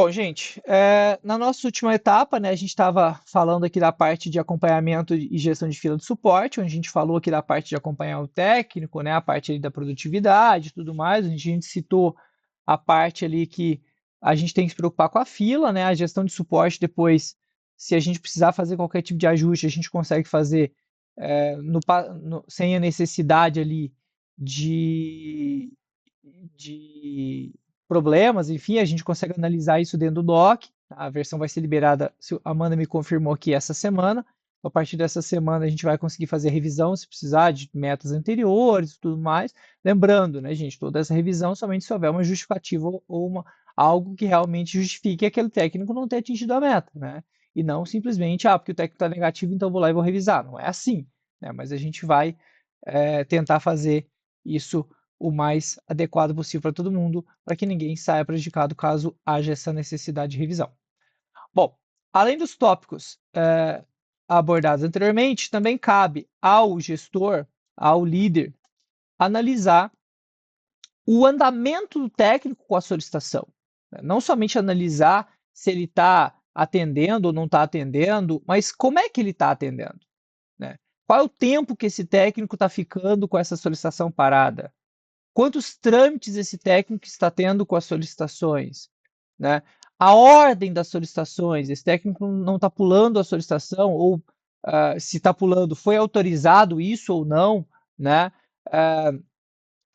Bom, gente, na nossa última etapa, né, a gente estava falando aqui da parte de acompanhamento e gestão de fila de suporte, onde a gente falou aqui da parte de acompanhar o técnico, né, a parte ali da produtividade e tudo mais, onde a gente citou a parte ali que a gente tem que se preocupar com a fila, né, a gestão de suporte depois, se a gente precisar fazer qualquer tipo de ajuste, a gente consegue fazer sem a necessidade ali de, de problemas, enfim, a gente consegue analisar isso dentro do doc. A versão vai ser liberada, a Amanda me confirmou aqui essa semana. A partir dessa semana a gente vai conseguir fazer revisão se precisar de metas anteriores e tudo mais. Lembrando, né, gente, toda essa revisão somente se houver uma justificativa ou algo que realmente justifique aquele técnico não ter atingido a meta, né? E não simplesmente, porque o técnico está negativo, então vou lá e vou revisar. Não é assim, né? Mas a gente vai tentar fazer isso o mais adequado possível para todo mundo, para que ninguém saia prejudicado caso haja essa necessidade de revisão. Bom, além dos tópicos abordados anteriormente, também cabe ao gestor, ao líder, analisar o andamento do técnico com a solicitação. Não somente analisar se ele está atendendo ou não está atendendo, mas como é que ele está atendendo, né? Qual é o tempo que esse técnico está ficando com essa solicitação parada? Quantos trâmites esse técnico está tendo com as solicitações, né? A ordem das solicitações, esse técnico não está pulando a solicitação, ou se está pulando, foi autorizado isso ou não, né?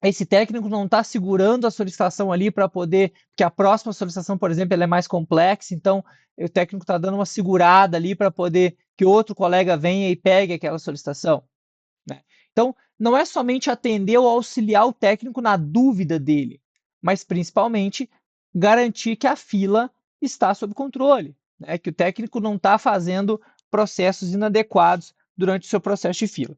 Esse técnico não está segurando a solicitação ali para poder, porque a próxima solicitação, por exemplo, ela é mais complexa, então o técnico está dando uma segurada ali para poder que outro colega venha e pegue aquela solicitação, né? Então, não é somente atender ou auxiliar o técnico na dúvida dele, mas principalmente garantir que a fila está sob controle, né? Que o técnico não está fazendo processos inadequados durante o seu processo de fila.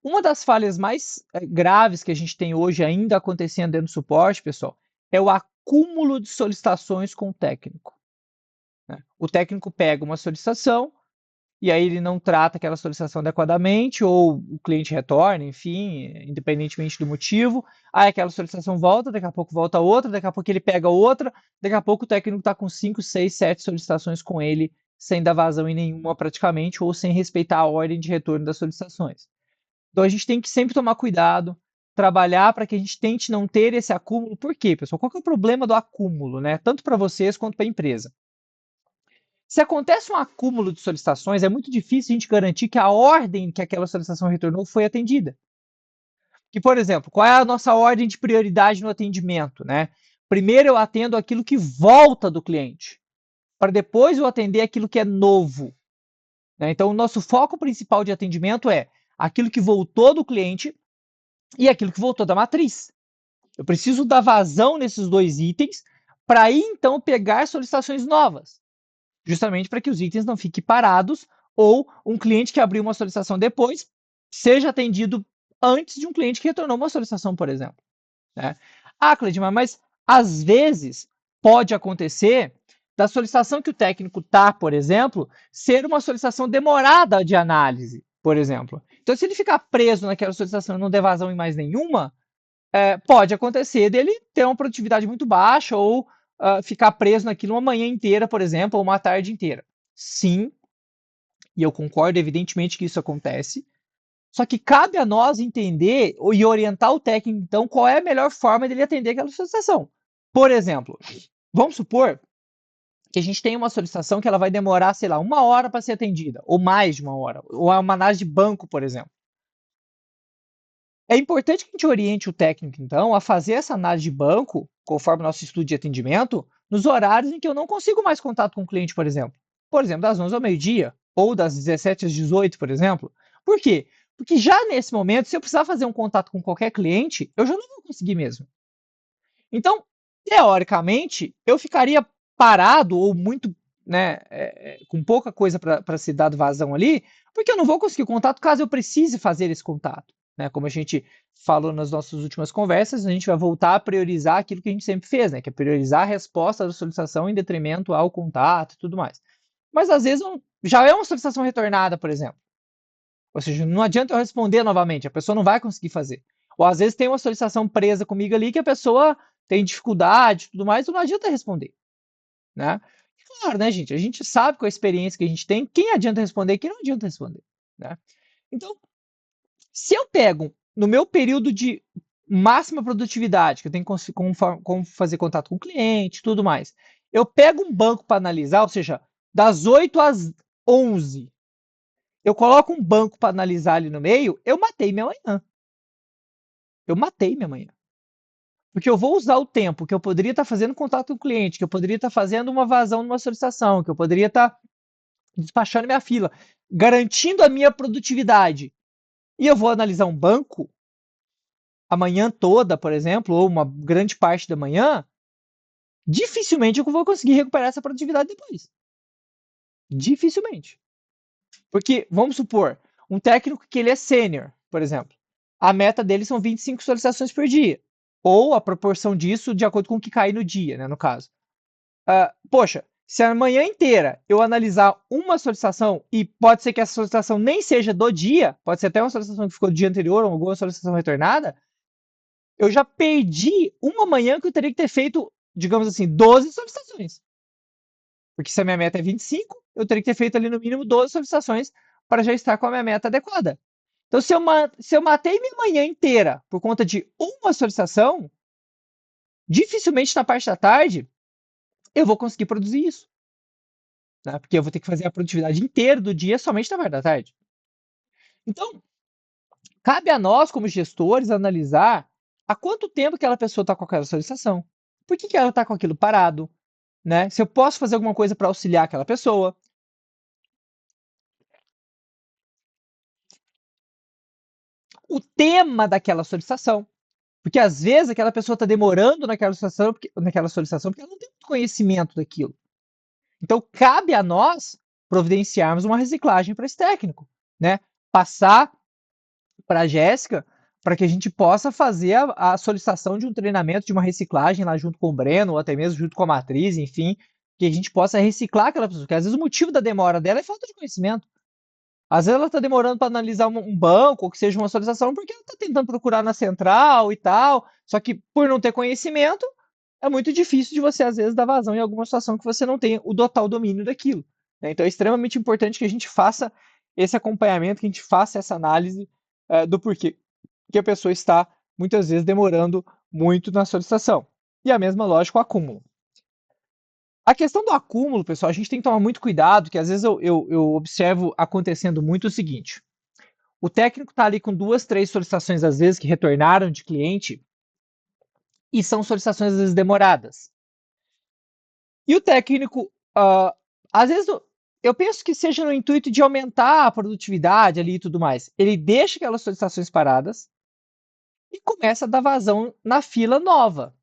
Uma das falhas mais graves que a gente tem hoje ainda acontecendo dentro do suporte, pessoal, é o acúmulo de solicitações com o técnico, né? O técnico pega uma solicitação, e aí ele não trata aquela solicitação adequadamente, ou o cliente retorna, enfim, independentemente do motivo. Aí aquela solicitação volta, daqui a pouco volta outra, daqui a pouco ele pega outra, daqui a pouco o técnico está com 5, 6, 7 solicitações com ele, sem dar vazão em nenhuma praticamente, ou sem respeitar a ordem de retorno das solicitações. Então a gente tem que sempre tomar cuidado, trabalhar para que a gente tente não ter esse acúmulo. Por quê, pessoal? Qual que é o problema do acúmulo, né? Tanto para vocês quanto para a empresa. Se acontece um acúmulo de solicitações, é muito difícil a gente garantir que a ordem que aquela solicitação retornou foi atendida. Que, por exemplo, qual é a nossa ordem de prioridade no atendimento, né? Primeiro eu atendo aquilo que volta do cliente, para depois eu atender aquilo que é novo, né? Então, o nosso foco principal de atendimento é aquilo que voltou do cliente e aquilo que voltou da matriz. Eu preciso dar vazão nesses dois itens para aí então pegar solicitações novas, justamente para que os itens não fiquem parados ou um cliente que abriu uma solicitação depois seja atendido antes de um cliente que retornou uma solicitação, por exemplo, né? Cleidmar, mas às vezes pode acontecer da solicitação que o técnico está, por exemplo, ser uma solicitação demorada de análise, por exemplo. Então, se ele ficar preso naquela solicitação e não der vazão em mais nenhuma, pode acontecer dele ter uma produtividade muito baixa ou ficar preso naquilo uma manhã inteira, por exemplo, ou uma tarde inteira. Sim, e eu concordo, evidentemente, que isso acontece. Só que cabe a nós entender e orientar o técnico, então, qual é a melhor forma dele atender aquela solicitação. Por exemplo, vamos supor que a gente tem uma solicitação que ela vai demorar, sei lá, 1 hora para ser atendida, ou mais de 1 hora, ou uma análise de banco, por exemplo. É importante que a gente oriente o técnico, então, a fazer essa análise de banco, conforme o nosso estudo de atendimento, nos horários em que eu não consigo mais contato com o cliente, por exemplo. Por exemplo, das 11 ao meio-dia, ou das 17 às 18, por exemplo. Por quê? Porque já nesse momento, se eu precisar fazer um contato com qualquer cliente, eu já não vou conseguir mesmo. Então, teoricamente, eu ficaria parado ou muito, né, com pouca coisa para ser dado vazão ali, porque eu não vou conseguir contato caso eu precise fazer esse contato, né? Como a gente falou nas nossas últimas conversas, a gente vai voltar a priorizar aquilo que a gente sempre fez, né? Que é priorizar a resposta da solicitação em detrimento ao contato e tudo mais. Mas às vezes já é uma solicitação retornada, por exemplo. Ou seja, não adianta eu responder novamente, a pessoa não vai conseguir fazer. Ou às vezes tem uma solicitação presa comigo ali que a pessoa tem dificuldade e tudo mais, então não adianta responder. né? Claro, né, gente? A gente sabe com a experiência que a gente tem, quem adianta responder e quem não adianta responder, né? Então, se eu pego no meu período de máxima produtividade, que eu tenho como fazer contato com o cliente, tudo mais, eu pego um banco para analisar, ou seja, das 8 às 11, eu coloco um banco para analisar ali no meio, eu matei minha manhã. Eu matei minha manhã. Porque eu vou usar o tempo que eu poderia estar fazendo contato com o cliente, que eu poderia estar fazendo uma vazão numa solicitação, que eu poderia estar despachando minha fila, garantindo a minha produtividade. E eu vou analisar um banco a manhã toda, por exemplo, ou uma grande parte da manhã, dificilmente eu vou conseguir recuperar essa produtividade depois. Dificilmente. Porque, vamos supor, um técnico que ele é sênior, por exemplo, a meta dele são 25 solicitações por dia. Ou a proporção disso de acordo com o que cair no dia, né, no caso. Poxa, se a manhã inteira eu analisar uma solicitação, e pode ser que essa solicitação nem seja do dia, pode ser até uma solicitação que ficou do dia anterior, ou alguma solicitação retornada, eu já perdi uma manhã que eu teria que ter feito, digamos assim, 12 solicitações. Porque se a minha meta é 25, eu teria que ter feito ali no mínimo 12 solicitações para já estar com a minha meta adequada. Então, se eu matei minha manhã inteira por conta de uma solicitação, dificilmente na parte da tarde eu vou conseguir produzir isso. Né? Porque eu vou ter que fazer a produtividade inteira do dia somente na parte da tarde. Então, cabe a nós, como gestores, analisar há quanto tempo aquela pessoa está com aquela solicitação. Por que ela está com aquilo parado? Né? Se eu posso fazer alguma coisa para auxiliar aquela pessoa. O tema daquela solicitação. Porque às vezes aquela pessoa está demorando naquela solicitação porque ela não tem muito conhecimento daquilo. Então cabe a nós providenciarmos uma reciclagem para esse técnico, né? Passar para a Jéssica para que a gente possa fazer a solicitação de um treinamento, de uma reciclagem lá junto com o Breno, ou até mesmo junto com a matriz, enfim, que a gente possa reciclar aquela pessoa. Porque às vezes o motivo da demora dela é falta de conhecimento. Às vezes ela está demorando para analisar um banco, ou que seja uma solicitação, porque ela está tentando procurar na central e tal. Só que por não ter conhecimento, é muito difícil de você, às vezes, dar vazão em alguma situação que você não tem o total domínio daquilo. Né? Então é extremamente importante que a gente faça esse acompanhamento, que a gente faça essa análise do porquê que a pessoa está, muitas vezes, demorando muito na solicitação. E a mesma lógica, o acúmulo. A questão do acúmulo, pessoal, a gente tem que tomar muito cuidado, que às vezes eu observo acontecendo muito o seguinte: o técnico está ali com 2, 3 solicitações, às vezes, que retornaram de cliente, e são solicitações, às vezes, demoradas. E o técnico, às vezes, eu penso que seja no intuito de aumentar a produtividade ali e tudo mais. Ele deixa aquelas solicitações paradas e começa a dar vazão na fila nova.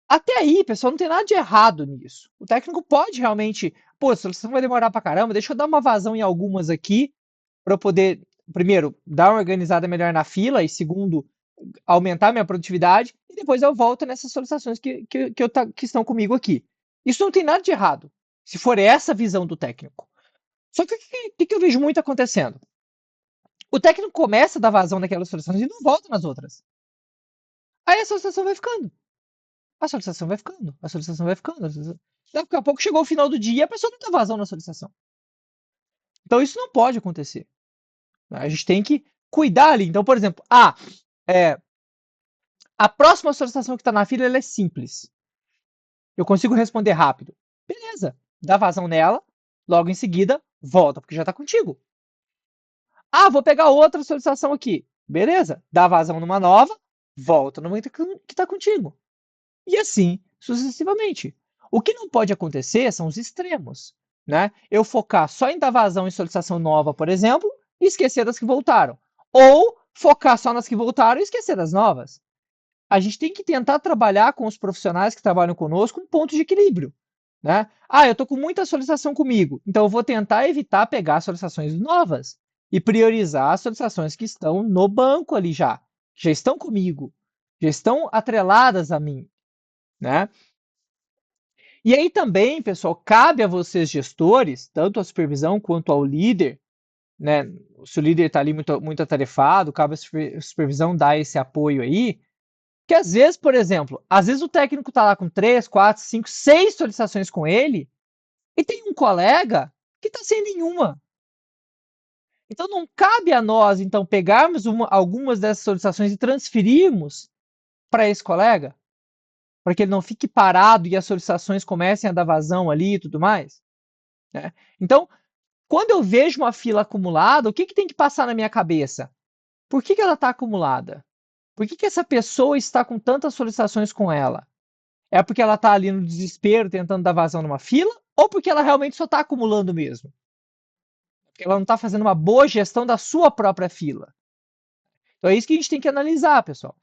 Até aí, pessoal, não tem nada de errado nisso. O técnico pode realmente, pô, a solicitação vai demorar pra caramba, deixa eu dar uma vazão em algumas aqui para eu poder, primeiro, dar uma organizada melhor na fila e, segundo, aumentar minha produtividade e depois eu volto nessas solicitações que estão comigo aqui. Isso não tem nada de errado, se for essa a visão do técnico. Só que o que eu vejo muito acontecendo? O técnico começa a dar vazão naquelas solicitações e não volta nas outras. Aí a solicitação vai ficando. A solicitação vai ficando. A solicitação vai ficando. Daqui a pouco chegou o final do dia e a pessoa não dá vazão na solicitação. Então isso não pode acontecer. A gente tem que cuidar ali. Então, por exemplo, a próxima solicitação que está na fila ela é simples. Eu consigo responder rápido. Beleza. Dá vazão nela, logo em seguida, volta, porque já está contigo. Ah, vou pegar outra solicitação aqui. Beleza. Dá vazão numa nova, volta numa que está contigo. E assim sucessivamente. O que não pode acontecer são os extremos. Né? Eu focar só em dar vazão em solicitação nova, por exemplo, e esquecer das que voltaram. Ou focar só nas que voltaram e esquecer das novas. A gente tem que tentar trabalhar com os profissionais que trabalham conosco um ponto de equilíbrio. Né? Ah, eu estou com muita solicitação comigo, então eu vou tentar evitar pegar solicitações novas e priorizar as solicitações que estão no banco ali que já estão comigo, já estão atreladas a mim. Né? E aí também, pessoal, cabe a vocês gestores, tanto a supervisão quanto ao líder, né? Se o líder está ali muito atarefado, cabe a supervisão dar esse apoio aí, Porque às vezes, por exemplo, às vezes o técnico tá lá com 3, 4, 5, 6 solicitações com ele e tem um colega que tá sem nenhuma. Então não cabe a nós, então, pegarmos algumas dessas solicitações e transferirmos para esse colega, para que ele não fique parado e as solicitações comecem a dar vazão ali e tudo mais, né? Então, quando eu vejo uma fila acumulada, o que tem que passar na minha cabeça? Por que ela está acumulada? Por que essa pessoa está com tantas solicitações com ela? É porque ela está ali no desespero tentando dar vazão numa fila? Ou porque ela realmente só está acumulando mesmo? Porque ela não está fazendo uma boa gestão da sua própria fila. Então é isso que a gente tem que analisar, pessoal.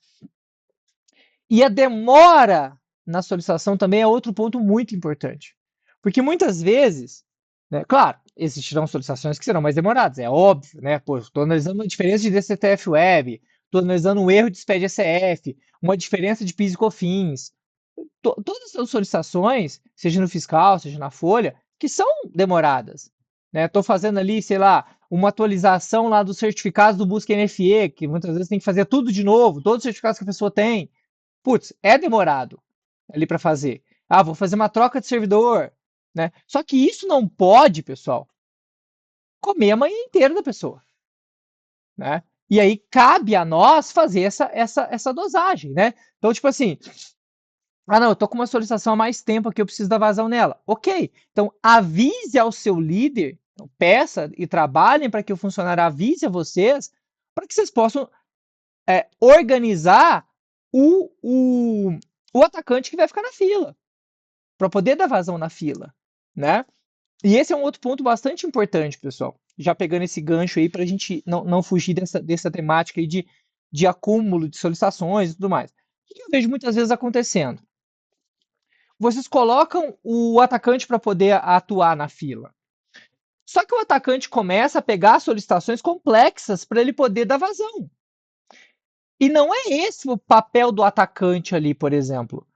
E a demora na solicitação também é outro ponto muito importante. Porque muitas vezes, né, claro, existirão solicitações que serão mais demoradas, é óbvio, né? Pô, estou analisando uma diferença de DCTF Web, estou analisando um erro de SPED SF, uma diferença de PIS e COFINS. Todas as solicitações, seja no fiscal, seja na folha, que são demoradas. Estou fazendo ali, sei lá, uma atualização lá dos certificados do Busca NFE, que muitas vezes tem que fazer tudo de novo, todos os certificados que a pessoa tem. Putz, é demorado ali para fazer. Ah, vou fazer uma troca de servidor, né? Só que isso não pode, pessoal, comer a manhã inteira da pessoa, né? E aí cabe a nós fazer essa dosagem, né? Então, tipo assim, ah, não, eu tô com uma solicitação há mais tempo aqui, eu preciso dar vazão nela. Ok, então avise ao seu líder, então, peça e trabalhem para que o funcionário avise a vocês, para que vocês possam organizar o atacante que vai ficar na fila, para poder dar vazão na fila, né? E esse é um outro ponto bastante importante, pessoal. Já pegando esse gancho aí para a gente não fugir dessa temática aí de acúmulo de solicitações e tudo mais. O que eu vejo muitas vezes acontecendo? Vocês colocam o atacante para poder atuar na fila. Só que o atacante começa a pegar solicitações complexas para ele poder dar vazão. E não é esse o papel do atacante ali, por exemplo.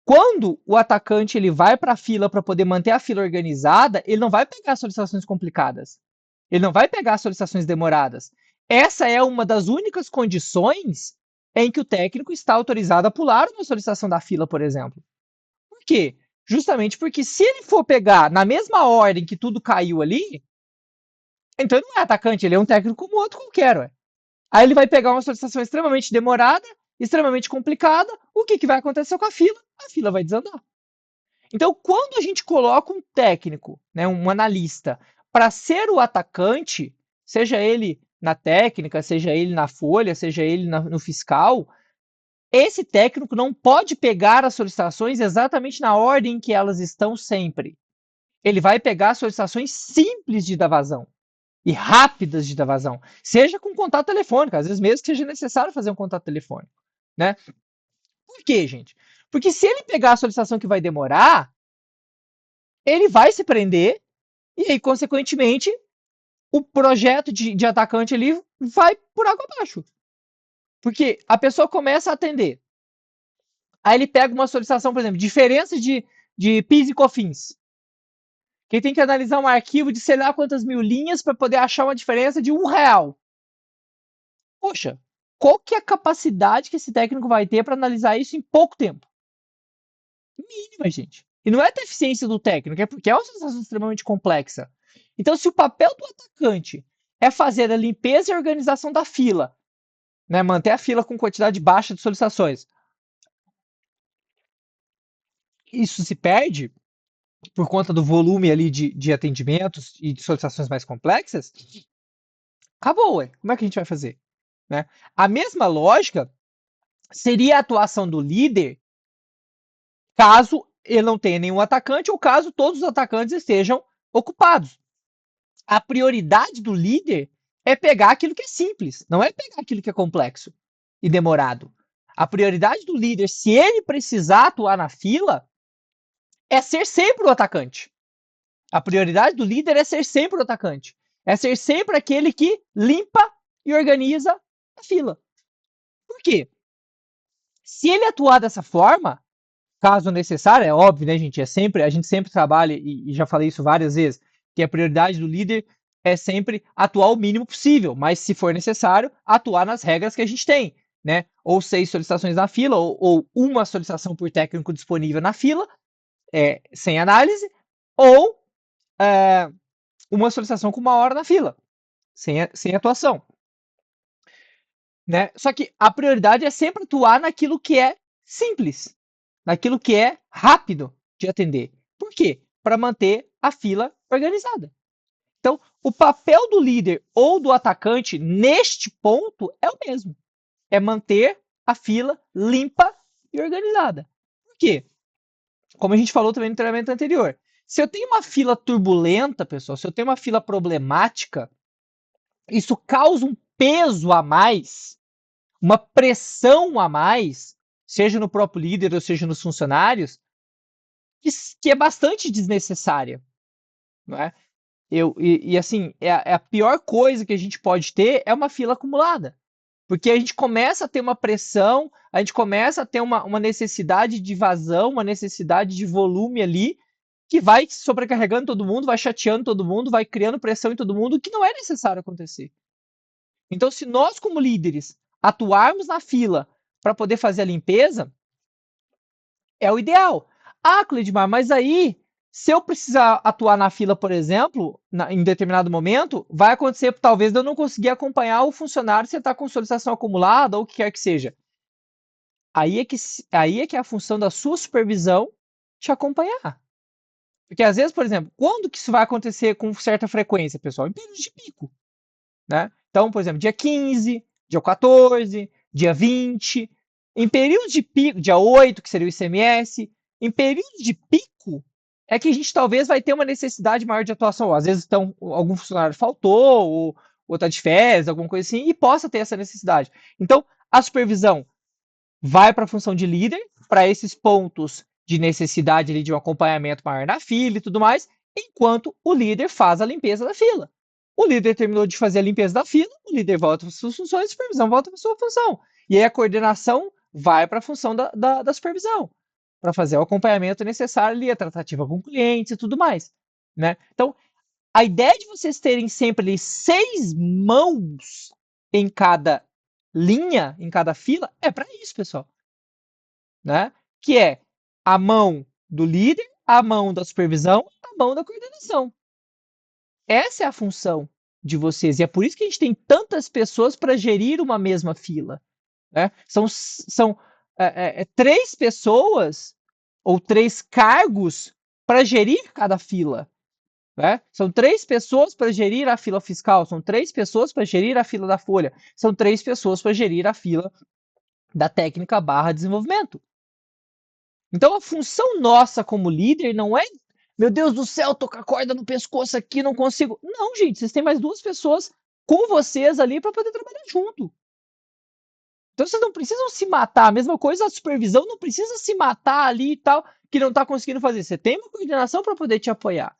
Quando o atacante ele vai para a fila para poder manter a fila organizada, ele não vai pegar solicitações complicadas. Ele não vai pegar solicitações demoradas. Essa é uma das únicas condições em que o técnico está autorizado a pular uma solicitação da fila, por exemplo. Por quê? Justamente porque se ele for pegar na mesma ordem que tudo caiu ali, então ele não é atacante, ele é um técnico como outro qualquer, ué. Aí ele vai pegar uma solicitação extremamente demorada, extremamente complicada, o que vai acontecer com a fila? A fila vai desandar. Então, quando a gente coloca um técnico, né, um analista, para ser o atacante, seja ele na técnica, seja ele na folha, seja ele no fiscal, esse técnico não pode pegar as solicitações exatamente na ordem que elas estão sempre. Ele vai pegar solicitações simples de dar vazão e rápidas de dar vazão, seja com contato telefônico, às vezes mesmo que seja necessário fazer um contato telefônico, né? Por quê, gente? Porque se ele pegar a solicitação que vai demorar, ele vai se prender e aí, consequentemente, o projeto de atacante ali vai por água abaixo. Porque a pessoa começa a atender. Aí ele pega uma solicitação, por exemplo, diferença de PIS e COFINS. Que tem que analisar um arquivo de sei lá quantas mil linhas para poder achar uma diferença de R$ 1. Poxa, qual que é a capacidade que esse técnico vai ter para analisar isso em pouco tempo? Mínima, gente. E não é a eficiência do técnico, é porque é uma situação extremamente complexa. Então, se o papel do atacante é fazer a limpeza e a organização da fila, né, manter a fila com quantidade baixa de solicitações, isso se perde por conta do volume ali de atendimentos e de solicitações mais complexas, acabou, ué. Como é que a gente vai fazer? Né? A mesma lógica seria a atuação do líder caso ele não tenha nenhum atacante ou caso todos os atacantes estejam ocupados. A prioridade do líder é pegar aquilo que é simples, não é pegar aquilo que é complexo e demorado. A prioridade do líder, se ele precisar atuar na fila, é ser sempre o atacante. A prioridade do líder é ser sempre o atacante. É ser sempre aquele que limpa e organiza a fila. Por quê? Se ele atuar dessa forma, caso necessário, é óbvio, né, gente? A gente sempre trabalha, e já falei isso várias vezes, que a prioridade do líder é sempre atuar o mínimo possível, mas se for necessário, atuar nas regras que a gente tem. né? Ou 6 solicitações na fila, ou uma solicitação por técnico disponível na fila, sem análise, ou uma solicitação com 1 hora na fila, sem atuação, né? Só que a prioridade é sempre atuar naquilo que é simples, naquilo que é rápido de atender. Por quê? Para manter a fila organizada. Então, o papel do líder ou do atacante neste ponto é o mesmo. É manter a fila limpa e organizada. Por quê? Como a gente falou também no treinamento anterior. Se eu tenho uma fila turbulenta, pessoal, se eu tenho uma fila problemática, isso causa um peso a mais, uma pressão a mais, seja no próprio líder ou seja nos funcionários, que é bastante desnecessária. Não é? Assim, a pior coisa que a gente pode ter é uma fila acumulada. Porque a gente começa a ter uma pressão, a gente começa a ter uma necessidade de vazão, uma necessidade de volume ali, que vai sobrecarregando todo mundo, vai chateando todo mundo, vai criando pressão em todo mundo, que não é necessário acontecer. Então, se nós, como líderes, atuarmos na fila para poder fazer a limpeza, é o ideal. Ah, Cleidmar, mas aí, se eu precisar atuar na fila, por exemplo, em determinado momento, vai acontecer, talvez, de eu não conseguir acompanhar o funcionário se ele está com solicitação acumulada ou o que quer que seja. Aí é que é a função da sua supervisão te acompanhar. Porque às vezes, por exemplo, quando que isso vai acontecer com certa frequência, pessoal? Em períodos de pico, né? Então, por exemplo, dia 15, dia 14, dia 20, em períodos de pico, dia 8, que seria o ICMS, em períodos de pico, é que a gente talvez vai ter uma necessidade maior de atuação. Às vezes algum funcionário faltou, ou está de férias, alguma coisa assim, e possa ter essa necessidade. Então, a supervisão vai para a função de líder, para esses pontos de necessidade ali, de um acompanhamento maior na fila e tudo mais, enquanto o líder faz a limpeza da fila. O líder terminou de fazer a limpeza da fila, o líder volta para suas funções, a supervisão volta para sua função. E aí a coordenação vai para a função da supervisão, para fazer o acompanhamento necessário ali, a tratativa com clientes e tudo mais. Né? Então, a ideia de vocês terem sempre ali 6 mãos em cada linha, em cada fila, é para isso, pessoal. Né? Que é a mão do líder, a mão da supervisão, a mão da coordenação. Essa é a função de vocês. E é por isso que a gente tem tantas pessoas para gerir uma mesma fila. Né? São 3 pessoas ou 3 cargos para gerir cada fila. Né? São 3 pessoas para gerir a fila fiscal, são 3 pessoas para gerir a fila da folha, são 3 pessoas para gerir a fila da técnica / desenvolvimento. Então a função nossa como líder não é, meu Deus do céu, tô com a corda no pescoço aqui, não consigo. Não, gente, vocês têm mais 2 pessoas com vocês ali para poder trabalhar junto. Então vocês não precisam se matar. A mesma coisa, a supervisão não precisa se matar ali e tal, que não está conseguindo fazer. Você tem uma coordenação para poder te apoiar.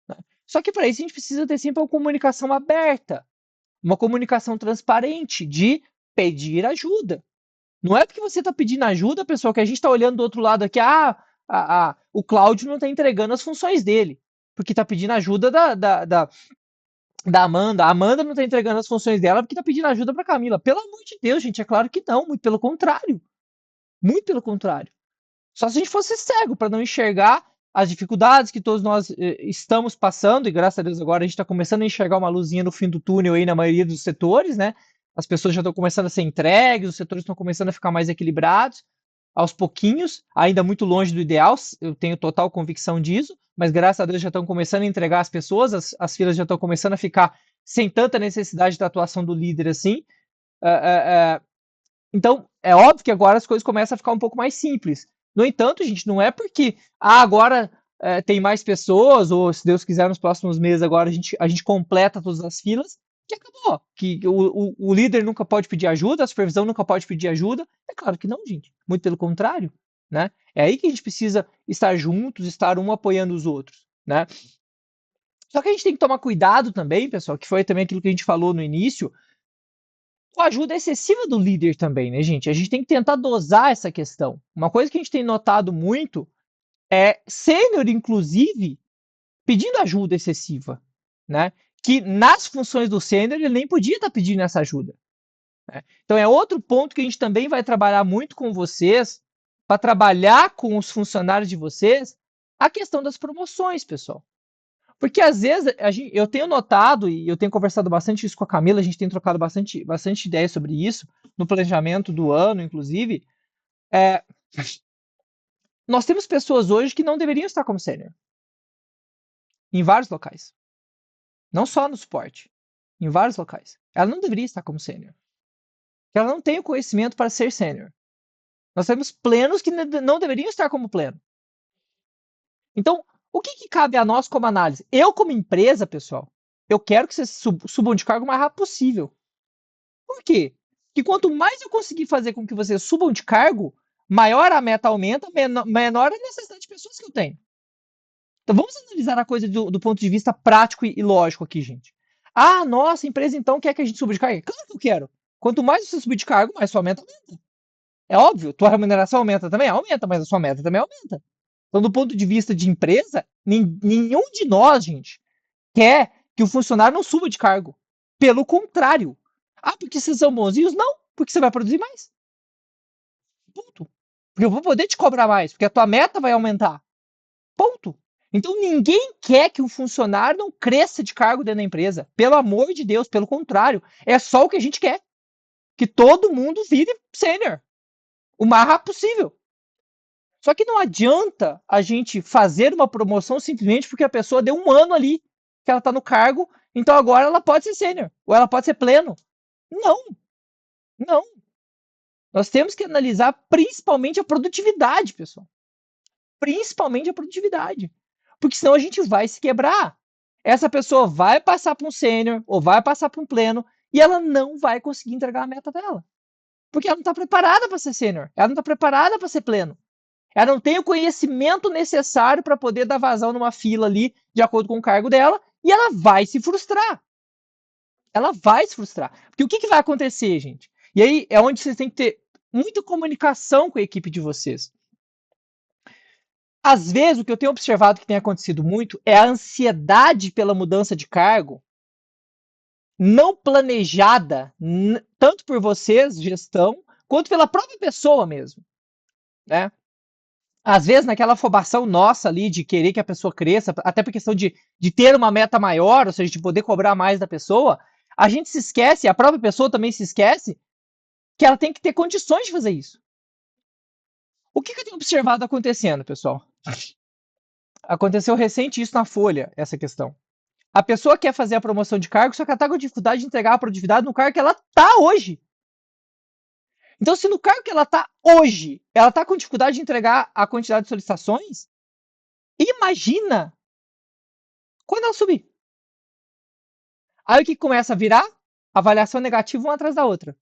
Né? Só que para isso a gente precisa ter sempre uma comunicação aberta, uma comunicação transparente de pedir ajuda. Não é porque você está pedindo ajuda, pessoal, que a gente está olhando do outro lado aqui, o Cláudio não está entregando as funções dele, porque está pedindo ajuda da Amanda. A Amanda não está entregando as funções dela porque está pedindo ajuda para Camila. Pelo amor de Deus, gente, é claro que não, muito pelo contrário. Muito pelo contrário. Só se a gente fosse cego para não enxergar as dificuldades que todos nós estamos passando, e graças a Deus agora a gente está começando a enxergar uma luzinha no fim do túnel aí na maioria dos setores, né? As pessoas já estão começando a ser entregues, os setores estão começando a ficar mais equilibrados, aos pouquinhos, ainda muito longe do ideal, eu tenho total convicção disso, mas graças a Deus já estão começando a entregar as pessoas, as filas já estão começando a ficar sem tanta necessidade da atuação do líder assim. Então, é óbvio que agora as coisas começam a ficar um pouco mais simples. No entanto, gente, não é porque agora tem mais pessoas, ou se Deus quiser, nos próximos meses agora a gente completa todas as filas, que acabou. Que o líder nunca pode pedir ajuda, a supervisão nunca pode pedir ajuda. É claro que não, gente. Muito pelo contrário. Né? É aí que a gente precisa estar juntos, estar um apoiando os outros. Né? Só que a gente tem que tomar cuidado também, pessoal, que foi também aquilo que a gente falou no início, com a ajuda excessiva do líder também, né, gente? A gente tem que tentar dosar essa questão. Uma coisa que a gente tem notado muito é sênior, inclusive, pedindo ajuda excessiva, né? Que nas funções do sênior ele nem podia estar pedindo essa ajuda. né? Então é outro ponto que a gente também vai trabalhar muito com vocês, para trabalhar com os funcionários de vocês, a questão das promoções, pessoal. Porque às vezes eu tenho notado e eu tenho conversado bastante isso com a Camila, a gente tem trocado bastante ideias sobre isso, no planejamento do ano, inclusive. É, nós temos pessoas hoje que não deveriam estar como sênior, em vários locais. Não só no suporte, em vários locais. Ela não deveria estar como sênior. Ela não tem o conhecimento para ser sênior. Nós temos plenos que não deveriam estar como pleno. Então, o que cabe a nós como análise? Eu, como empresa, pessoal, eu quero que vocês subam de cargo o mais rápido possível. Por quê? Porque quanto mais eu conseguir fazer com que vocês subam de cargo, maior a meta aumenta, menor a necessidade de pessoas que eu tenho. Então vamos analisar a coisa do ponto de vista prático e lógico aqui, gente. Ah, nossa, a empresa então quer que a gente suba de cargo? Claro que eu quero. Quanto mais você subir de cargo, mais sua meta aumenta. É óbvio, tua remuneração aumenta também? Aumenta, mas a sua meta também aumenta. Então, do ponto de vista de empresa, nenhum de nós, gente, quer que o funcionário não suba de cargo. Pelo contrário. Ah, porque vocês são bonzinhos? Não, porque você vai produzir mais. Ponto. Porque eu vou poder te cobrar mais, porque a tua meta vai aumentar. Ponto. Então ninguém quer que um funcionário não cresça de cargo dentro da empresa. Pelo amor de Deus, pelo contrário. É só o que a gente quer. Que todo mundo vire sênior. O mais rápido possível. Só que não adianta a gente fazer uma promoção simplesmente porque a pessoa deu um ano ali que ela está no cargo, então agora ela pode ser sênior, ou ela pode ser pleno. Não, não. Nós temos que analisar principalmente a produtividade, pessoal. Principalmente a produtividade. Porque senão a gente vai se quebrar. Essa pessoa vai passar para um sênior ou vai passar para um pleno e ela não vai conseguir entregar a meta dela. Porque ela não está preparada para ser sênior, ela não está preparada para ser pleno. Ela não tem o conhecimento necessário para poder dar vazão numa fila ali, de acordo com o cargo dela, e ela vai se frustrar. Ela vai se frustrar. Porque o que vai acontecer, gente? E aí é onde vocês têm que ter muita comunicação com a equipe de vocês. Às vezes, o que eu tenho observado que tem acontecido muito é a ansiedade pela mudança de cargo não planejada, tanto por vocês, gestão, quanto pela própria pessoa mesmo, né? Às vezes, naquela afobação nossa ali de querer que a pessoa cresça, até por questão de ter uma meta maior, ou seja, de poder cobrar mais da pessoa, a gente se esquece, a própria pessoa também se esquece, que ela tem que ter condições de fazer isso. O que eu tenho observado acontecendo, pessoal? Aconteceu recente isso na Folha, essa questão. A pessoa quer fazer a promoção de cargo, só que ela está com dificuldade de entregar a produtividade no cargo que ela está hoje. Então, se no cargo que ela está hoje, ela está com dificuldade de entregar a quantidade de solicitações, imagina quando ela subir. Aí o que começa a virar? Avaliação negativa uma atrás da outra.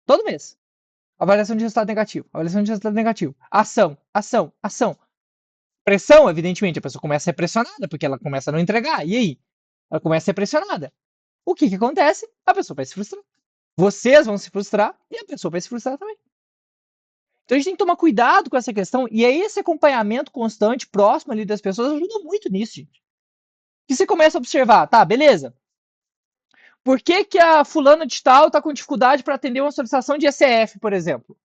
Todo mês. Avaliação de resultado negativo. Avaliação de resultado negativo. Ação, ação, ação. Pressão, evidentemente, a pessoa começa a ser pressionada, porque ela começa a não entregar. E aí? Ela começa a ser pressionada. O que acontece? A pessoa vai se frustrar. Vocês vão se frustrar e a pessoa vai se frustrar também. Então a gente tem que tomar cuidado com essa questão. E aí esse acompanhamento constante, próximo ali das pessoas, ajuda muito nisso, gente. Que você começa a observar, tá, beleza. Por que a fulana de tal está com dificuldade para atender uma solicitação de ECF, por exemplo?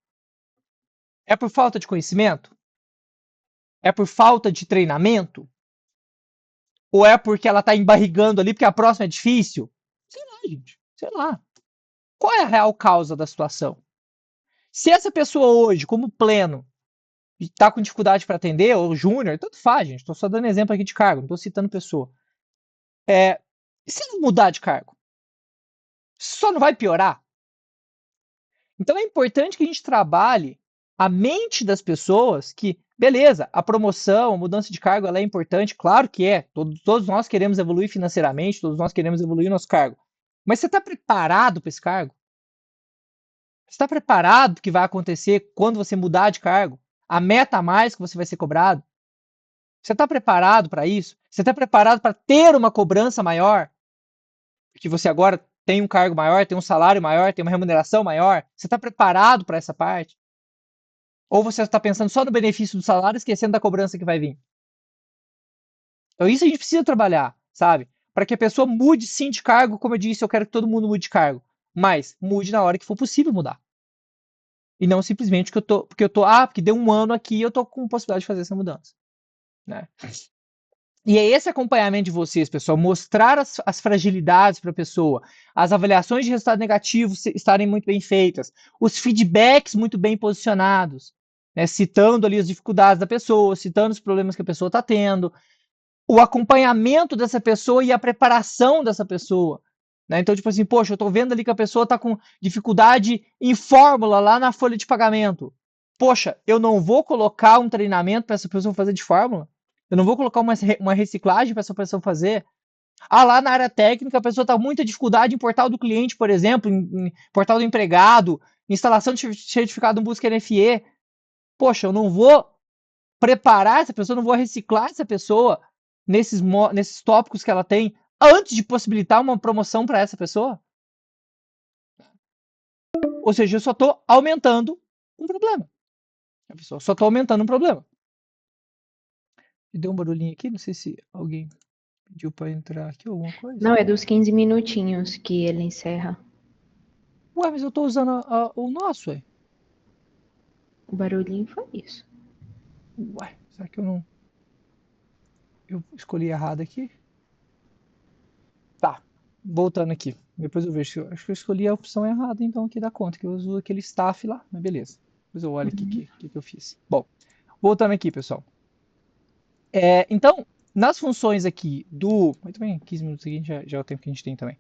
É por falta de conhecimento? É por falta de treinamento? Ou é porque ela está embarrigando ali porque a próxima é difícil? Sei lá, gente. Sei lá. Qual é a real causa da situação? Se essa pessoa hoje, como pleno, está com dificuldade para atender, ou júnior, tanto faz, gente. Estou só dando exemplo aqui de cargo, não estou citando pessoa. E se não mudar de cargo? Só não vai piorar? Então é importante que a gente trabalhe a mente das pessoas que, beleza, a promoção, a mudança de cargo, ela é importante, claro que é. Todos nós queremos evoluir financeiramente, todos nós queremos evoluir nosso cargo. Mas você está preparado para esse cargo? Você está preparado para o que vai acontecer quando você mudar de cargo? A meta a mais que você vai ser cobrado? Você está preparado para isso? Você está preparado para ter uma cobrança maior? Porque você agora tem um cargo maior, tem um salário maior, tem uma remuneração maior? Você está preparado para essa parte? Ou você está pensando só no benefício do salário, esquecendo da cobrança que vai vir? Então isso a gente precisa trabalhar, sabe? Para que a pessoa mude sim de cargo, como eu disse, eu quero que todo mundo mude de cargo. mas mude na hora que for possível mudar. E não simplesmente porque deu um ano aqui, eu tô com possibilidade de fazer essa mudança, né? E é esse acompanhamento de vocês, pessoal, mostrar as fragilidades para a pessoa, as avaliações de resultado negativo estarem muito bem feitas, os feedbacks muito bem posicionados, né, citando ali as dificuldades da pessoa, citando os problemas que a pessoa está tendo, o acompanhamento dessa pessoa e a preparação dessa pessoa. Né? Então, tipo assim, poxa, eu estou vendo ali que a pessoa está com dificuldade em fórmula lá na folha de pagamento. Poxa, eu não vou colocar um treinamento para essa pessoa fazer de fórmula? Eu não vou colocar uma reciclagem para essa pessoa fazer? Ah, lá na área técnica, a pessoa está com muita dificuldade em portal do cliente, por exemplo, em portal do empregado, instalação de certificado no Busca NFE. Poxa, eu não vou preparar essa pessoa, não vou reciclar essa pessoa nesses tópicos que ela tem antes de possibilitar uma promoção para essa pessoa? Ou seja, eu só estou aumentando um problema. A pessoa só estou aumentando um problema. Deu um barulhinho aqui, não sei se alguém pediu para entrar aqui ou alguma coisa. Não, é dos 15 minutinhos que ele encerra. Ué, mas eu tô usando o nosso, ué. O barulhinho foi isso. Ué, será que eu não... Eu escolhi errado aqui? Tá, voltando aqui. Depois eu vejo. Acho que eu escolhi a opção errada, então, aqui da conta, que eu uso aquele staff lá, mas beleza. Depois eu olho aqui o que eu fiz. Bom, voltando aqui, pessoal. Então, nas funções aqui muito bem, 15 minutos aqui já é o tempo que a gente tem também.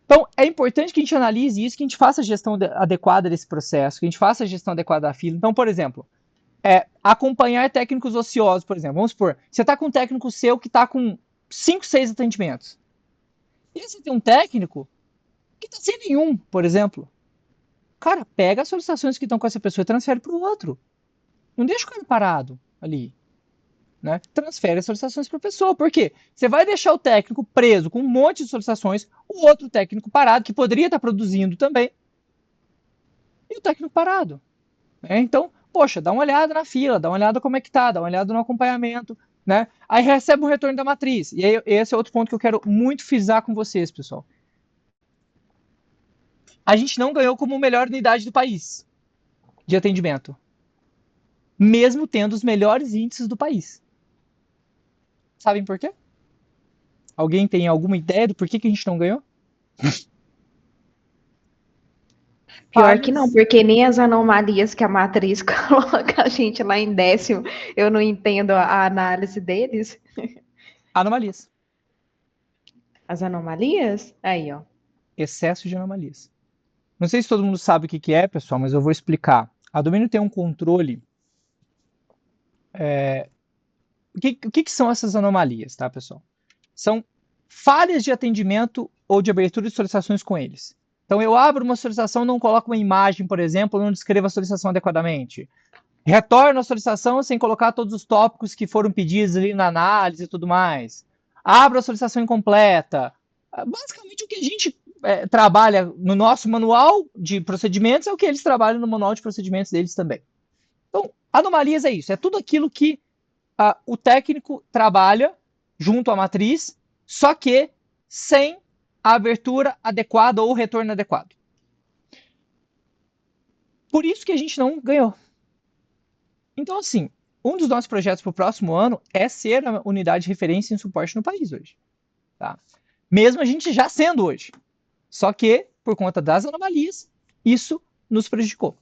Então, é importante que a gente analise isso, que a gente faça a gestão adequada desse processo, que a gente faça a gestão adequada da fila. Então, por exemplo, acompanhar técnicos ociosos, por exemplo. Vamos supor, você está com um técnico seu que está com 5, 6 atendimentos. E você tem um técnico que está sem nenhum, por exemplo. Cara, pega as solicitações que estão com essa pessoa e transfere para o outro. Não deixa o cara parado ali. Né? Transfere as solicitações para a pessoa. Por quê? Você vai deixar o técnico preso com um monte de solicitações, o outro técnico parado, que poderia estar produzindo também, e o técnico parado. Né? Então, poxa, dá uma olhada na fila, dá uma olhada como é que tá, dá uma olhada no acompanhamento, né? Aí recebe um retorno da matriz. E aí, esse é outro ponto que eu quero muito frisar com vocês, pessoal. A gente não ganhou como melhor unidade do país de atendimento, mesmo tendo os melhores índices do país. Sabem por quê? Alguém tem alguma ideia do porquê que a gente não ganhou? Pior que não, porque nem as anomalias que a matriz coloca a gente lá em 10º, eu não entendo a análise deles. Anomalias. As anomalias? Aí, ó. Excesso de anomalias. Não sei se todo mundo sabe o que é, pessoal, mas eu vou explicar. A Domínio tem um controle. O que são essas anomalias, tá, pessoal? São falhas de atendimento ou de abertura de solicitações com eles. Então, eu abro uma solicitação, não coloco uma imagem, por exemplo, não descrevo a solicitação adequadamente. Retorno a solicitação sem colocar todos os tópicos que foram pedidos ali na análise e tudo mais. Abro a solicitação incompleta. Basicamente, o que a gente trabalha no nosso manual de procedimentos é o que eles trabalham no manual de procedimentos deles também. Então, anomalias é isso. É tudo aquilo que o técnico trabalha junto à matriz, só que sem a abertura adequada ou o retorno adequado. Por isso que a gente não ganhou. Então, assim, um dos nossos projetos para o próximo ano é ser a unidade de referência em suporte no país hoje. Tá? Mesmo a gente já sendo hoje. Só que, por conta das anomalias, isso nos prejudicou.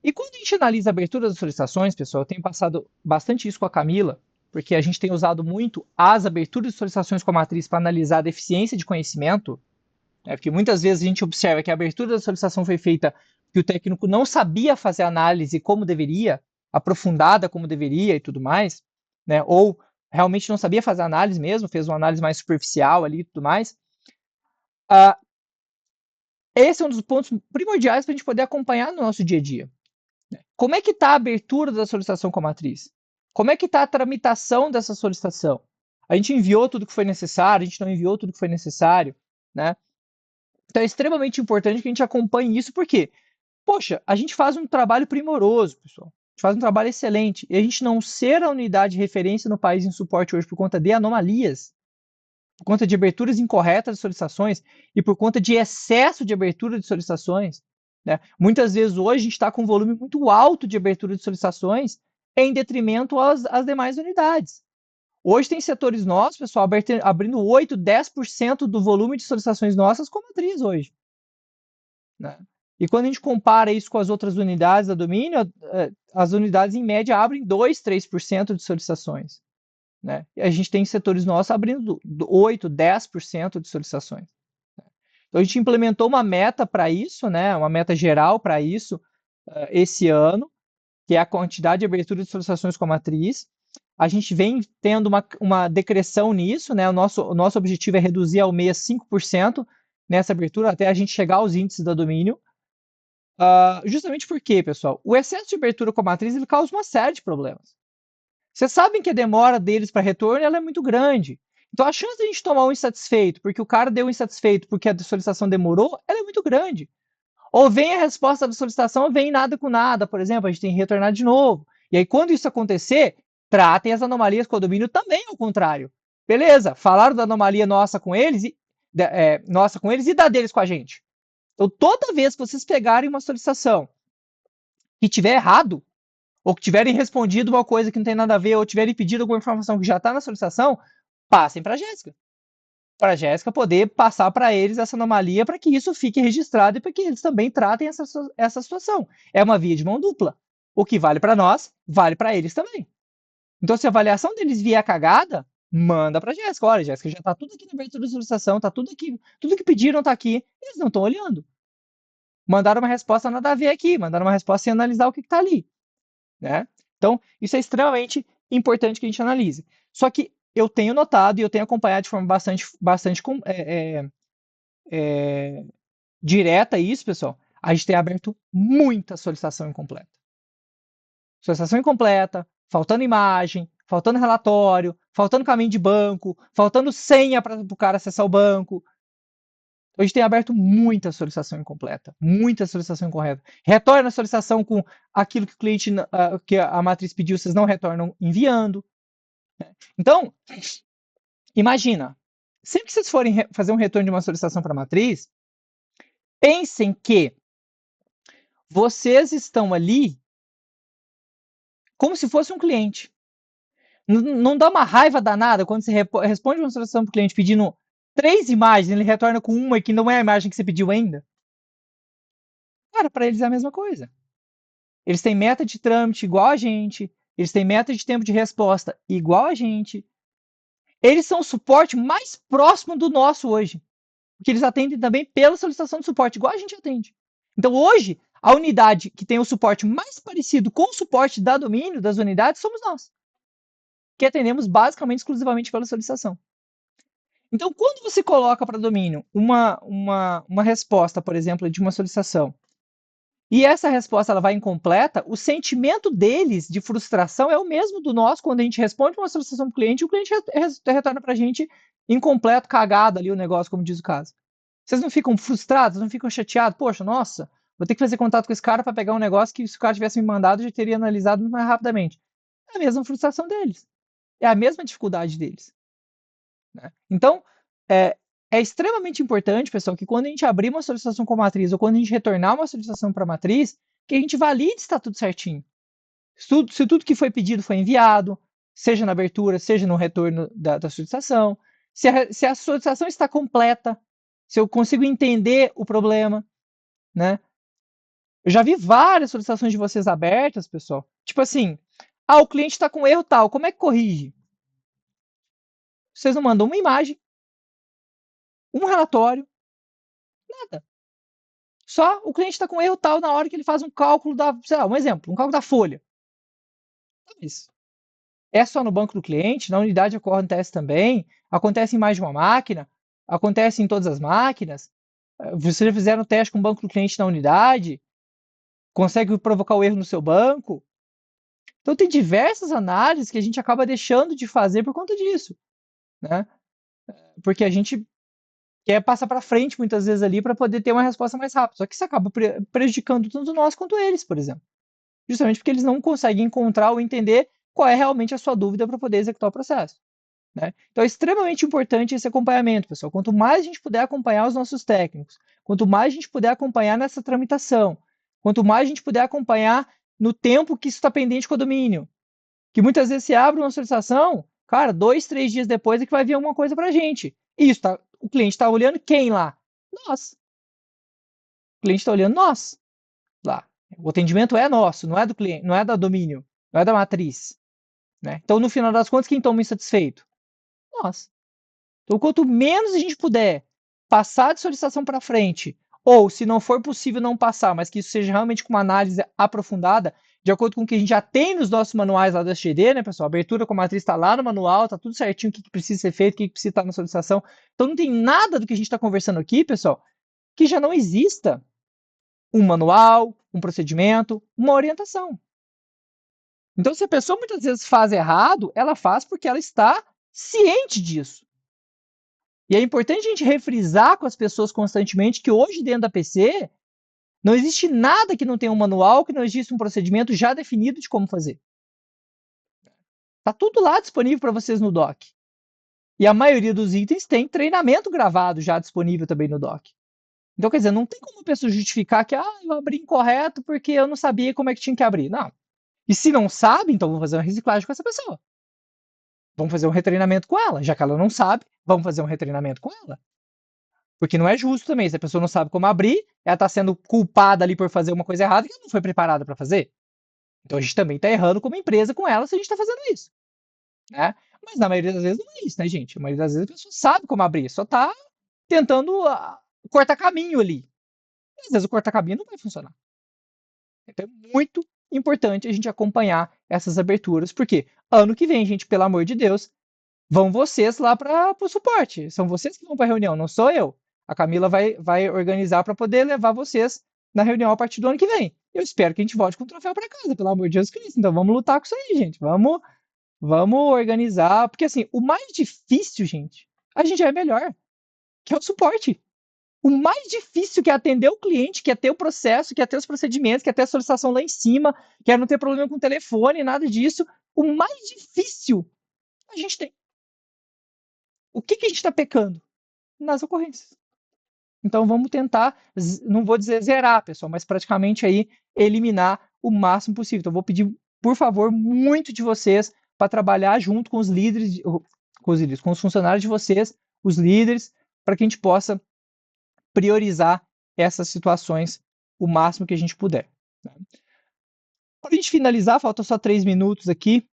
E quando a gente analisa a abertura das solicitações, pessoal, eu tenho passado bastante isso com a Camila, porque a gente tem usado muito as aberturas de solicitações com a matriz para analisar a deficiência de conhecimento, né? Porque muitas vezes a gente observa que a abertura da solicitação foi feita que o técnico não sabia fazer a análise como deveria, aprofundada como deveria e tudo mais, né? Ou realmente não sabia fazer a análise mesmo, fez uma análise mais superficial ali e tudo mais. Esse é um dos pontos primordiais para a gente poder acompanhar no nosso dia a dia. Como é que está a abertura da solicitação com a matriz? Como é que está a tramitação dessa solicitação? A gente enviou tudo que foi necessário, a gente não enviou tudo que foi necessário, né? Então é extremamente importante que a gente acompanhe isso, porque, poxa, a gente faz um trabalho primoroso, pessoal. A gente faz um trabalho excelente. E a gente não ser a unidade de referência no país em suporte hoje por conta de anomalias, por conta de aberturas incorretas de solicitações e por conta de excesso de abertura de solicitações, né? Muitas vezes hoje a gente está com um volume muito alto de abertura de solicitações em detrimento às demais unidades. Hoje tem setores nossos, pessoal, abrindo 8, 10% do volume de solicitações nossas com matriz hoje, né? E quando a gente compara isso com as outras unidades da domínio, as unidades em média abrem 2, 3% de solicitações, né? E a gente tem setores nossos abrindo 8, 10% de solicitações. Então a gente implementou uma meta para isso, né? Uma meta geral para isso esse ano, que é a quantidade de abertura de solicitações com a matriz. A gente vem tendo uma decreção nisso, né? O nosso objetivo é reduzir ao mês 5% nessa abertura, até a gente chegar aos índices da domínio. Justamente porque, pessoal, o excesso de abertura com a matriz ele causa uma série de problemas. Vocês sabem que a demora deles para retorno ela é muito grande. Então a chance de a gente tomar um insatisfeito, porque o cara deu um insatisfeito porque a solicitação demorou, ela é muito grande. Ou vem a resposta da solicitação, vem nada com nada, por exemplo, a gente tem que retornar de novo. E aí, quando isso acontecer, tratem as anomalias com o domínio também ao contrário. Beleza, falaram da anomalia nossa com eles e da deles com a gente. Então, toda vez que vocês pegarem uma solicitação que tiver errado, ou que tiverem respondido uma coisa que não tem nada a ver, ou tiverem pedido alguma informação que já está na solicitação, passem para a Jéssica. Para a Jéssica poder passar para eles essa anomalia para que isso fique registrado e para que eles também tratem essa situação. É uma via de mão dupla. O que vale para nós, vale para eles também. Então, se a avaliação deles vier cagada, manda para a Jéssica. Olha, Jéssica, já está tudo aqui na abertura da solicitação, está tudo aqui, tudo que pediram está aqui. Eles não estão olhando. Mandaram uma resposta nada a ver aqui, mandaram uma resposta sem analisar o que está ali, né? Então, isso é extremamente importante que a gente analise. Só que eu tenho notado e eu tenho acompanhado de forma bastante direta isso, pessoal. A gente tem aberto muita solicitação incompleta. Solicitação incompleta, faltando imagem, faltando relatório, faltando caminho de banco, faltando senha para o cara acessar o banco. A gente tem aberto muita solicitação incompleta, muita solicitação incorreta. Retorna a solicitação com aquilo que o cliente, que a matriz pediu, vocês não retornam enviando. Então, imagina, sempre que vocês forem fazer um retorno de uma solicitação para a matriz, pensem que vocês estão ali como se fosse um cliente. Não dá uma raiva danada quando você responde uma solicitação para o cliente pedindo 3 imagens, ele retorna com uma que não é a imagem que você pediu ainda? Cara, para eles é a mesma coisa. Eles têm meta de trâmite igual a gente, eles têm meta de tempo de resposta igual a gente. Eles são o suporte mais próximo do nosso hoje, porque eles atendem também pela solicitação de suporte, igual a gente atende. Então, hoje, a unidade que tem o suporte mais parecido com o suporte da domínio das unidades somos nós, que atendemos basicamente exclusivamente pela solicitação. Então, quando você coloca para domínio uma resposta, por exemplo, de uma solicitação, e essa resposta ela vai incompleta, o sentimento deles de frustração é o mesmo do nosso quando a gente responde uma solicitação para o cliente e o cliente retorna para a gente incompleto, cagado ali o negócio, como diz o caso. Vocês não ficam frustrados, não ficam chateados? Poxa, nossa, vou ter que fazer contato com esse cara para pegar um negócio que se o cara tivesse me mandado, eu já teria analisado muito mais rapidamente. É a mesma frustração deles. É a mesma dificuldade deles, né? Então, é extremamente importante, pessoal, que quando a gente abrir uma solicitação com a matriz ou quando a gente retornar uma solicitação para a matriz, que a gente valide se está tudo certinho. Se tudo que foi pedido foi enviado, seja na abertura, seja no retorno da solicitação, se a solicitação está completa, se eu consigo entender o problema, né? Eu já vi várias solicitações de vocês abertas, pessoal. Tipo assim, o cliente está com erro tal, como é que corrige? Vocês não mandam uma imagem, um relatório, nada. Só o cliente está com erro tal na hora que ele faz um cálculo sei lá, um exemplo, um cálculo da folha. Isso. É só no banco do cliente, na unidade acontece também, acontece em mais de uma máquina, acontece em todas as máquinas. Vocês já fizeram teste com o banco do cliente na unidade, consegue provocar o erro no seu banco. Então tem diversas análises que a gente acaba deixando de fazer por conta disso, né? Porque a gente quer passar para frente muitas vezes ali para poder ter uma resposta mais rápida. Só que isso acaba prejudicando tanto nós quanto eles, por exemplo. Justamente porque eles não conseguem encontrar ou entender qual é realmente a sua dúvida para poder executar o processo. né? Então é extremamente importante esse acompanhamento, pessoal. Quanto mais a gente puder acompanhar os nossos técnicos, quanto mais a gente puder acompanhar nessa tramitação, quanto mais a gente puder acompanhar no tempo que isso está pendente com o domínio, que muitas vezes você abre uma solicitação, cara, 2, 3 dias depois é que vai vir alguma coisa para a gente. Isso, tá, o cliente está olhando quem lá? Nós. O cliente está olhando nós lá. O atendimento é nosso, não é do cliente, não é da domínio, não é da matriz, né? Então, no final das contas, quem toma insatisfeito? Nós. Então, quanto menos a gente puder passar de solicitação para frente, ou se não for possível não passar, mas que isso seja realmente com uma análise aprofundada, de acordo com o que a gente já tem nos nossos manuais lá do SGD, né, pessoal? A abertura com a matriz está lá no manual, tá tudo certinho, o que precisa ser feito, o que precisa estar na solicitação. Então, não tem nada do que a gente está conversando aqui, pessoal, que já não exista um manual, um procedimento, uma orientação. Então, se a pessoa muitas vezes faz errado, ela faz porque ela está ciente disso. E é importante a gente refrisar com as pessoas constantemente que hoje dentro da PC não existe nada que não tenha um manual, que não existe um procedimento já definido de como fazer. Está tudo lá disponível para vocês no doc. E a maioria dos itens tem treinamento gravado já disponível também no doc. Então, quer dizer, não tem como a pessoa justificar que eu abri incorreto porque eu não sabia como é que tinha que abrir. Não. E se não sabe, então vamos fazer uma reciclagem com essa pessoa. Vamos fazer um retreinamento com ela. Já que ela não sabe, vamos fazer um retreinamento com ela. Porque não é justo também. Se a pessoa não sabe como abrir, ela está sendo culpada ali por fazer uma coisa errada que ela não foi preparada para fazer. Então a gente também está errando como empresa com ela se a gente está fazendo isso. Né? Mas na maioria das vezes não é isso, né, gente? Na maioria das vezes a pessoa sabe como abrir, só está tentando cortar caminho ali. E às vezes o cortar caminho não vai funcionar. Então é muito importante a gente acompanhar essas aberturas, porque ano que vem, gente, pelo amor de Deus, vão vocês lá para o suporte. São vocês que vão para a reunião, não sou eu. A Camila vai organizar para poder levar vocês na reunião a partir do ano que vem. Eu espero que a gente volte com o troféu para casa, pelo amor de Jesus Cristo. Então vamos lutar com isso aí, gente. Vamos organizar. Porque assim, o mais difícil, gente, a gente já é melhor, que é o suporte. O mais difícil que é atender o cliente, que é ter o processo, que é ter os procedimentos, que é ter a solicitação lá em cima, que é não ter problema com o telefone, nada disso. O mais difícil a gente tem. O que a gente está pecando? Nas ocorrências. Então vamos tentar, não vou dizer zerar, pessoal, mas praticamente aí eliminar o máximo possível. Então vou pedir, por favor, muito de vocês para trabalhar junto com os líderes, com os funcionários de vocês, os líderes, para que a gente possa priorizar essas situações o máximo que a gente puder. Para a gente finalizar, faltam só 3 minutos aqui.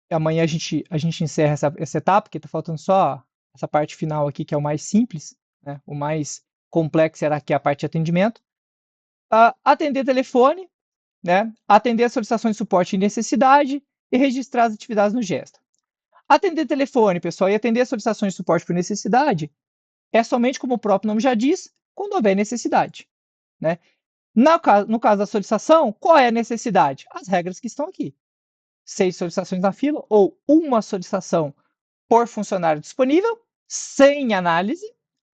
Amanhã a gente encerra essa etapa, porque está faltando só essa parte final aqui, que é o mais simples, né? O mais complexo será que é a parte de atendimento. Atender telefone, né? Atender as solicitações de suporte em necessidade e registrar as atividades no Gesta. Atender telefone, pessoal, e atender as solicitações de suporte por necessidade é somente, como o próprio nome já diz, quando houver necessidade, né? No caso da solicitação, qual é a necessidade? As regras que estão aqui. 6 solicitações na fila ou uma solicitação por funcionário disponível, sem análise,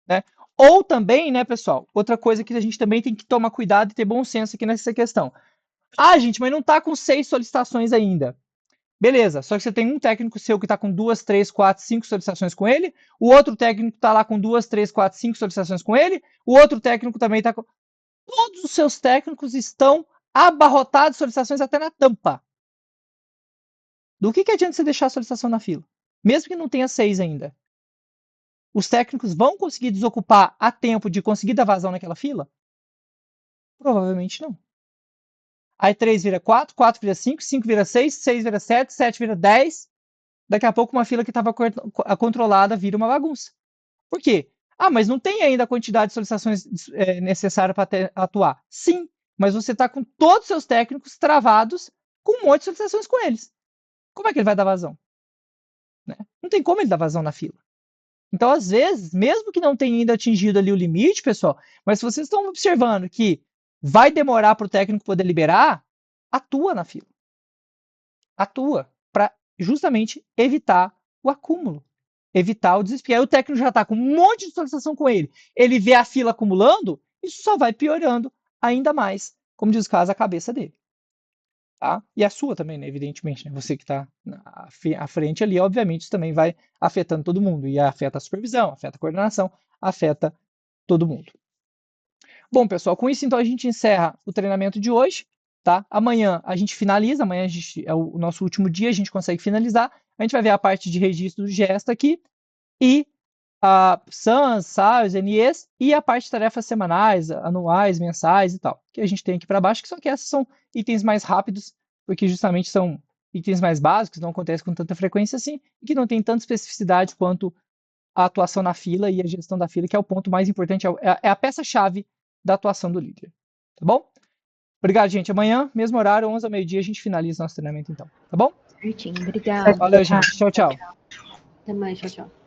né? Ou também, né, pessoal, outra coisa que a gente também tem que tomar cuidado e ter bom senso aqui nessa questão. Gente, mas não está com 6 solicitações ainda. Beleza, só que você tem um técnico seu que está com 2, 3, 4, 5 solicitações com ele, o outro técnico está lá com 2, 3, 4, 5 solicitações com ele, o outro técnico também está com... Todos os seus técnicos estão abarrotados de solicitações até na tampa. Do que adianta você deixar a solicitação na fila? Mesmo que não tenha 6 ainda. Os técnicos vão conseguir desocupar a tempo de conseguir dar vazão naquela fila? Provavelmente não. Aí 3 vira 4, 4 vira 5, 5 vira 6, 6 vira 7, 7 vira 10. Daqui a pouco uma fila que estava controlada vira uma bagunça. Por quê? Mas não tem ainda a quantidade de solicitações necessária para atuar. Sim, mas você está com todos os seus técnicos travados com um monte de solicitações com eles. Como é que ele vai dar vazão? Né? Não tem como ele dar vazão na fila. Então, às vezes, mesmo que não tenha ainda atingido ali o limite, pessoal, mas se vocês estão observando que vai demorar para o técnico poder liberar, atua na fila. Atua para justamente evitar o acúmulo, evitar o desespero. Aí o técnico já está com um monte de solicitação com ele, ele vê a fila acumulando, isso só vai piorando ainda mais, como diz o caso, a cabeça dele. tá? E a sua também, né, evidentemente, né? Você que está à frente ali, obviamente, isso também vai afetando todo mundo, e afeta a supervisão, afeta a coordenação, afeta todo mundo. Bom, pessoal, com isso, então, a gente encerra o treinamento de hoje, tá? Amanhã a gente finaliza, amanhã é o nosso último dia, a gente consegue finalizar. A gente vai ver a parte de registro do Gesta aqui e a SANS, SARS, NEs e a parte de tarefas semanais, anuais, mensais e tal, que a gente tem aqui para baixo, que essas são itens mais rápidos, porque justamente são itens mais básicos, não acontecem com tanta frequência assim, e que não tem tanta especificidade quanto a atuação na fila e a gestão da fila, que é o ponto mais importante, é a peça-chave da atuação do líder. Tá bom? Obrigado, gente. Amanhã, mesmo horário, 11 ao meio-dia, a gente finaliza nosso treinamento, então. Tá bom? Certinho, obrigada. Valeu, gente. Tchau, tchau. Até mais, tchau, tchau.